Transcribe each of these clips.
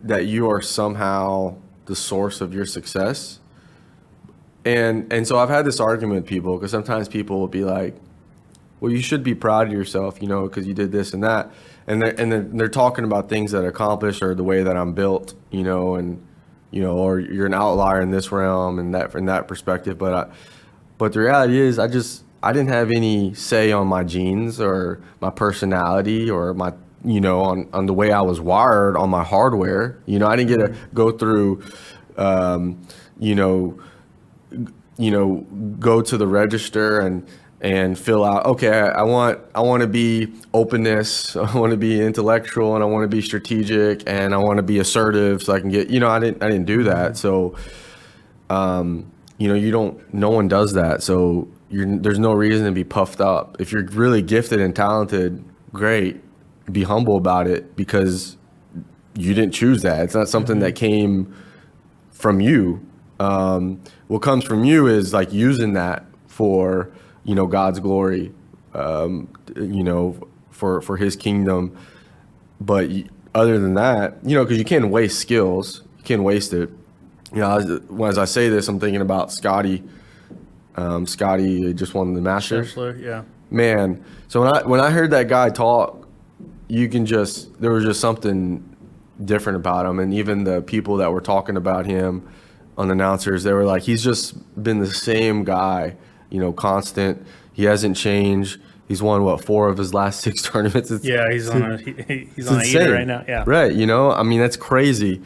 that you are somehow the source of your success. And so I've had this argument with people because sometimes people will be like, well, you should be proud of yourself, because you did this and that. And they're talking about things that I accomplished or the way that I'm built, or you're an outlier in this realm and that from that perspective. But the reality is I didn't have any say on my genes or my personality or my, on the way I was wired on my hardware. I didn't get to go through, you know, go to the register and fill out, okay, I want to be openness, I want to be intellectual, and I want to be strategic, and I want to be assertive so I can get, I didn't do that. So, no one does that. So there's no reason to be puffed up. If you're really gifted and talented, great, be humble about it because you didn't choose that. It's not something that came from you. What comes from you is like using that for, God's glory, for his kingdom. But other than that, because you can't waste skills, you can't waste it. As I say this, I'm thinking about Scotty. Scotty just won the Masters. Scheffler, yeah. Man, so when I heard that guy talk, there was just something different about him. And even the people that were talking about him on announcers, they were like, he's just been the same guy, constant. He hasn't changed. He's won 4 of his last 6 tournaments. He's on a heater right now. Yeah. Right. That's crazy.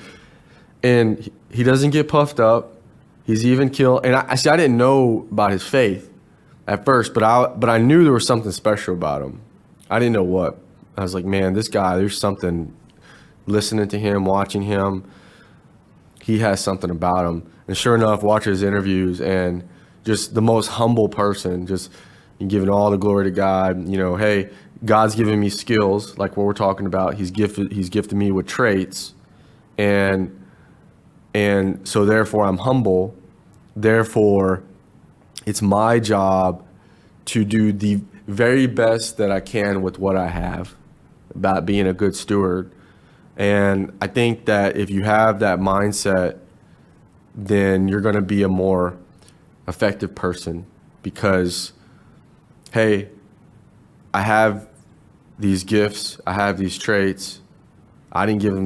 And he doesn't get puffed up. He's even killed. And I didn't know about his faith at first, but I knew there was something special about him. I didn't know what. I was like, man, this guy, there's something, listening to him, watching him, he has something about him. And sure enough, watch his interviews and just the most humble person, just giving all the glory to God. Hey, God's given me skills like what we're talking about. He's gifted me with traits. And so therefore I'm humble. Therefore, it's my job to do the very best that I can with what I have, about being a good steward. And I think that if you have that mindset, then you're going to be a more effective person because, hey, I have these gifts, I have these traits. I didn't give them